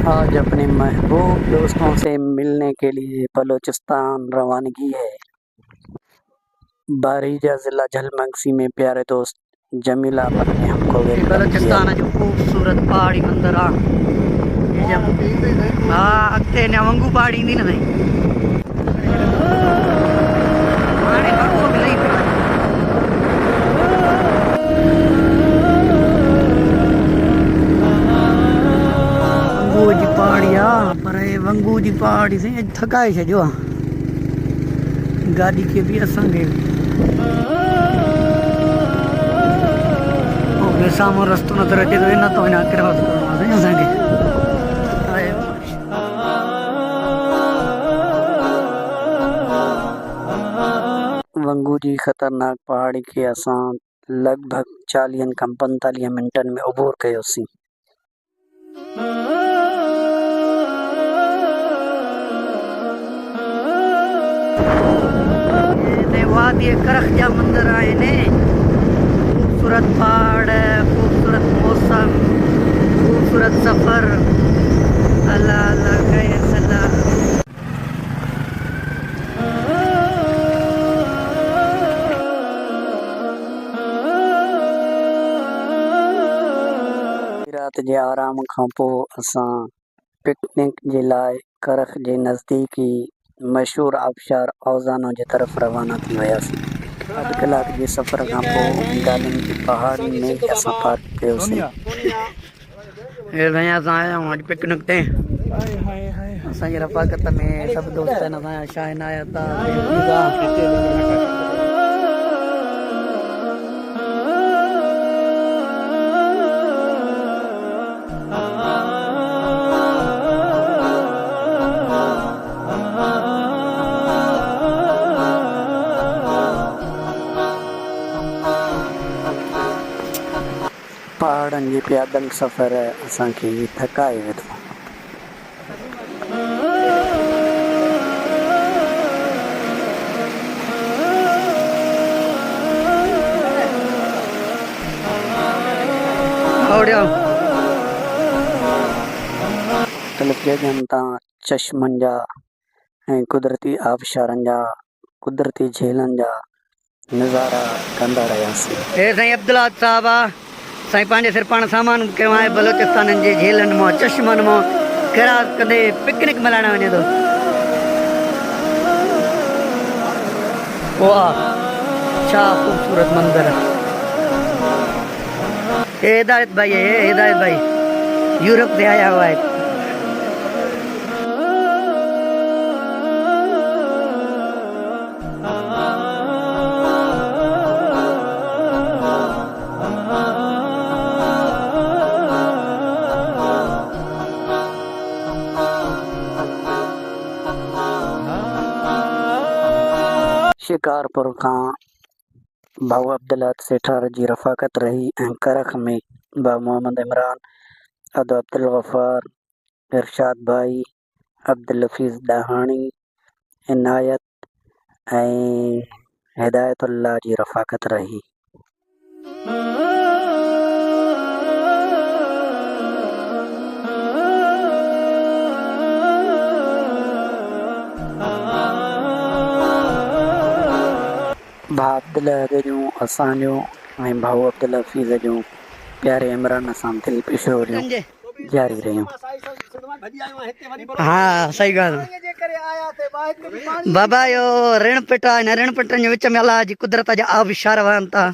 आज अपने महबूब दोस्तों से मिलने के लिए बलूचिस्तान रवानगी है। बारीजा जिला झलमगसी में प्यारे दोस्त जमील अहमद ने हमको वेलकम किया। बलूचिस्तान जो खूबसूरत पहाड़ी मंदिर आ हाँ अॻिते अञा वंगू पहाड़ी ईंदी न हाणे वंगू मिलई पियो वंगू जी पहाड़ी आ पर वंगू जी पहाड़ी से थकाए छॾियो आहे गाॾी खे बि असांखे साम्हूं रस्तो नज़र अचे थो न तो अञा क्रॉस करिणो आहे असांखे वंगू जी ख़तरनाक पहाड़ी के असां लगभग 40 खां 45 मिनटनि में अबूर कयोसीं। वादी करख जा मंदिर आहिनि खूबसूरत पहाड़ खूबसूरत मौसम खूबसूरत सफ़र अल्लाह अल्लाह कहे सलाह रात जे आराम खां पोइ असां पिकनिक जे लाइ करख जे नज़दीकी मशहूर आबशार औज़ानो जी तरफ़ रवाना थी वियासीं। अधु कलाक जे सफ़र खां पोइ गालिन की पहाड़ी में ई असां पार्क कयोसीं। भैया असां आया आहियूं अॼु पिकनिक ते असांजी रफ़ाकत में सभु दोस्त आहिनि असांजा शाहिन आया था पहाड़नि जे पैदल सफ़र असांखे थकाए विधो। मुख़्तलिफ़ जॻहनि तां चश्मनि जा ऐं कुदरती आबशारनि जा कुदरती झीलनि जा नज़ारा कंदा रहियासीं। हे साईं अब्दुल्ला साहब आहे साईं पंहिंजे सिर पाण सामान कयो आहे बलूचिस्तान जे झीलनि मां चश्मनि मां क्रॉस कंदे पिकनिक मल्हाइण वञे थो। वाह छा ख़ूबसूरत मंदिर हे हिदायत भाई है हिदायत भाई यूरोप से आया हुआ है। शिकारपुर खां भाऊ अब्दुल्ला सेठार जी रफ़ाकत रही ऐं करख में भाऊ मोहम्मद इमरान अदो अब्दुल गफ़ार इरशाद भाई अब्दुल हफ़ीज़ ॾाहाणी इनायत ऐं हिदायतुल्लाह जी रफ़ाकत रही। भाउ अब्दुल जूं असांजो ऐं भाऊ अब्दुल हफ़ीज़ जूं प्यारे इमरान सां दिलि पिछोड़ियूं जारी रहियूं। हाँ सही ॻाल्हि बाबा यो ऋण पिट आहे हिन ऋण पिटनि जे विच में अलाह जी कुदरत जा आबशार वहनि था।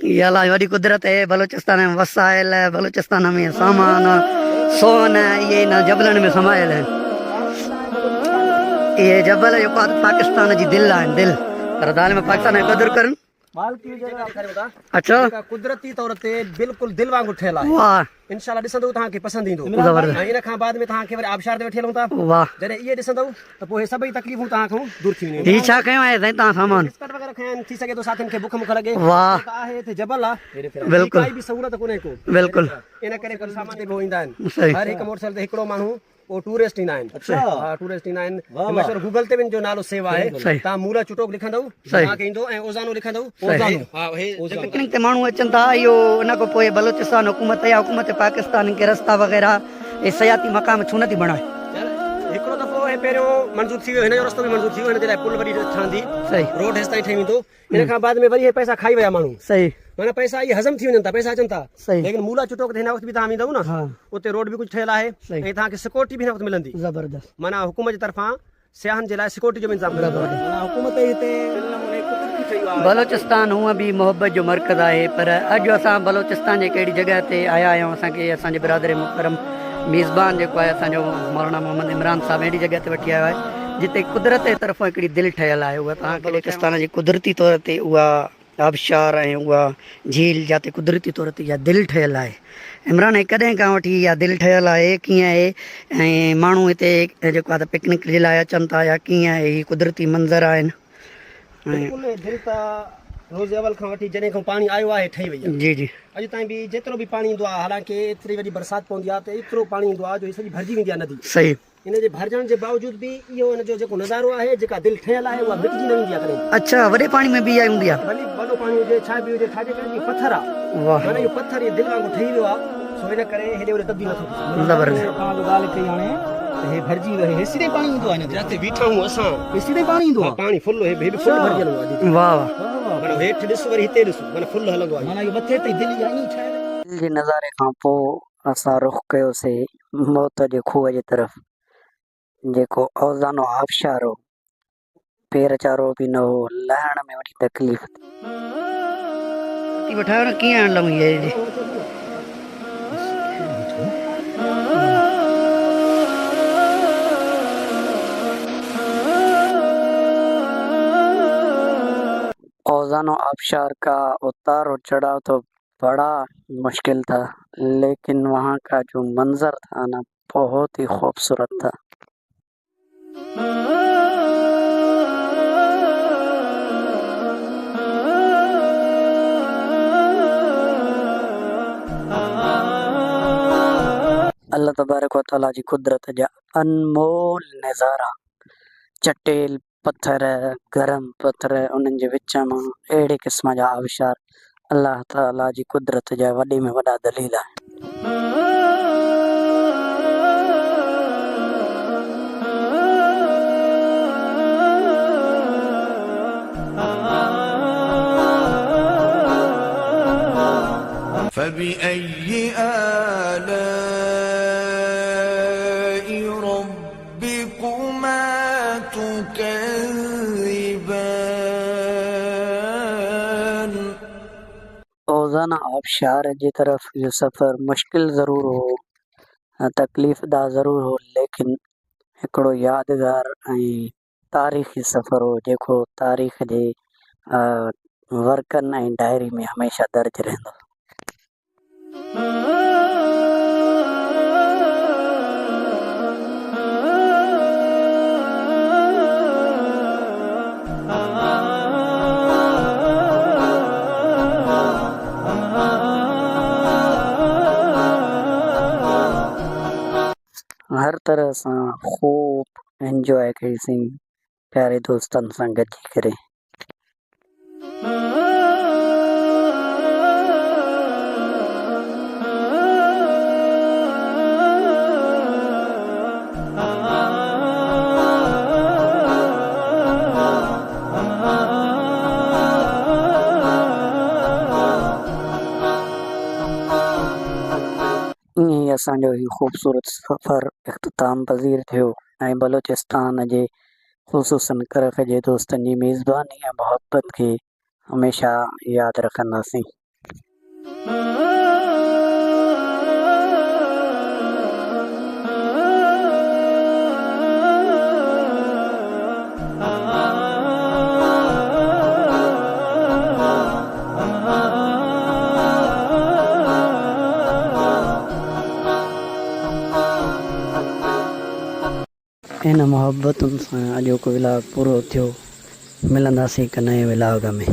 इहा अलाह जी वॾी कुदरत आहे बलूचिस्तान में वसायल बलूचिस्तान में सामान सोन इहे हिन जबलनि में समायल आहिनि। ये जबल जो पाकिस्तान जी दिल आहिनि दिल पर दाल में पाकिस्तान जी क़दुरु करनि अच्छा कुदरती तौर ते बिल्कुल दिल वांगुरु ठहियल आहे। वाह इंशाल्लाह ॾिसंदव तव्हांखे पसंदि ईंदो। ज़बरदस्त इन खां बाद में तव्हांखे वरी आबशार ते वेठल हूंदा वाह जॾहिं इहे ॾिसंदव त पोइ सभई तकलीफ़ूं तव्हांखां दूर थी वेंदियूं। ही छा कयो आहे साईं तव्हां सामान बिस्किट वग़ैरह खयां आहिनि थी सघे थो साथियुनि खे बुख मुख लॻे वाह आहे हिते जबल आहे बिल्कुलु काई बि सहूलियत कोन्हे को बिल्कुलु इन करे कुझु सामान ते बि ईंदा आहिनि। सही हर हिकु मोटरसाइकिल ते हिकिड़ो माण्हू वो टूरिस्ट ईंदा आहिनि। अच्छा। हाँ टूरिस्ट ईंदा आहिनि। मशहूर गूगल ते बि जो नालो सेव आहे। सही। तव्हां मूला चुटोक लिखंदव तव्हांखे ईंदो ऐं ओज़ानो लिखंदव ओज़ानो। हा हे पिकनिक ते माण्हू अचनि था इहो उन खां पोइ बलोचिस्तान हुकूमत या हुकूमत पाकिस्तान के रस्ता वग़ैरह ये सयाती मक़ाम छो नथी बणाए? हिकिड़ो दफ़ो हे पहिरियों मंज़ूर थी वियो, हिन जो रस्तो बि मंज़ूर थी वियो, हिन जे लाइ पुल वरी ठहंदी, सही रोड हेसि ताईं ठही वेंदो। इन खां बाद में वरी हे पैसा खाई विया माण्हू। सही माना पैसा इहे हज़म थी वञनि था, पैसा अचनि था। सही। लेकिन मूला चुटोक ते हिन वक़्तु बि तव्हां ईंदव न, हाँ उते रोड बि कुझु ठहियलु आहे सही। ऐं तव्हांखे सिक्योरिटी बि हिन वक़्तु मिलंदी। ज़बरदस्त। माना हुकूमत जी तरफ़ां सियाहनि जे लाइ सिक्योरिटी जो बि इंतज़ाम कयो आहे। हुकूमत हिते बलोचिस्तान हूअं बि मोहब्बत जो मर्कज़ आहे, पर अॼु असां बलोचिस्तान जे कहिड़ी जॻह ते आया आहियूं, असांखे असांजे बिरादर मुहतरम मेज़बान जेको आहे असांजो मौलाना मोहम्मद इमरान साहब अहिड़ी जॻह ते वठी आयो आहे जिते कुदरत जे तरफ़ां हिकिड़ी दिलि ठहियलु आहे। उहा तव्हां बलोचिस्तान जी कुदरती तौर ते उहा आबशार ऐं उहा झील जिते कुदरती तौर ते इहा दिलि ठहियलु आहे। इमरान कॾहिं खां वठी इहा दिलि ठहियलु आहे, कीअं आहे ऐं माण्हू हिते जेको आहे त पिकनिक जे लाइ अचनि था या कीअं आहे, हीअ कुदरती मंज़र आहिनि? बिल्कुलु दिलि त रोज़ अवल खां वठी जॾहिं खां पाणी आयो आहे ठही वई आहे। जी जी। अॼु ताईं बि जेतिरो बि पाणी ईंदो आहे, हालांकि एतिरी वॾी बरसाति पवंदी आहे त एतिरो पाणी ईंदो आहे जो हीअ सॼी भरिजी वेंदी आहे नदी। सही। इन जे भरजण जे बावजूद बि इहो हिन जो जेको नज़ारो आहे, जेका दिलि ठहियलु आहे उहा मिटिजी न वेंदी आहे कॾहिं। अच्छा, वॾे पाणी में बि इहा हूंदी आहे? भली वॾो पाणी हुजे छा बि हुजे, छाजे करे इहो पथर आहे। वाह। माना इहो पथर इहे दिलि वांगुरु ठही वियो आहे, सो हिन करे हेॾे होॾे तब्दील नथो थिए। ज़बरदस्त। तव्हां जो ॻाल्हि कई हाणे त हे भरिजी वियो, हे सीधे पाणी ईंदो आहे जिते बीठा आहियूं असां, हे सीधे पाणी ईंदो आहे। पाणी फुल, हे बि फुल भरिजल आहे। वाह वाह। माना हेठि ॾिस वरी हिते ॾिस, माना फुल हलंदो आहे। माना इहो मथे ताईं दिलि ईअं ठहियल। दिलि जे नज़ारे खां पोइ असां रुख़ कयोसीं मौत जे खूह जे तरफ़, जेको औज़ानो आबशार हो। पेर चारो बि न हो, लहण में वॾी तकलीफ़ थी वठायो न, कीअं आणण लॻी आहे? औज़ानो आबशार का उतार और चढ़ाव तो बड़ा मुश्किल था, लेकिन वहाँ का जो मंजर था ना, बहुत ही खूबसूरत था। अल्लाह तबारक व तआला जी कुदरत जा अनमोल नज़ारा, चटेल पत्थर, गरम पत्थर, उन्हनि जे विच मां अहिड़े क़िस्म जा आबशार, अल्लाह ताला जी कुदरत जा वॾे में वॾा दलील आहिनि। فبأي آلاء ربكما تكذبان؟ रोज़ाना आबशार जी तरफ़ इहो सफ़र मुश्किल ज़रूर हो, तकलीफ़दा ज़रूर हो, लेकिन हिकिड़ो यादगार ऐं तारीख़ी सफ़र हो, जेको तारीख़ जे वर्कनि ऐं डायरी में हमेशह दर्ज रहंदो। हर तरह सां खूब एंजॉय कईसीं प्यारे दोस्तनि सां गॾिजी करे। ईअं ई असांजो ही ख़ूबसूरत सफ़र इख़्तिताम पज़ीर थियो ऐं बलोचिस्तान जे ख़ुसूसन करख़ जे दोस्तनि जी मेज़बानी ऐं मुहबत खे हमेशह यादि रखंदासीं। इन मुहबतुनि सां अॼोको विलाग पूरो थियो। मिलंदासीं हिकु नए विलाग में।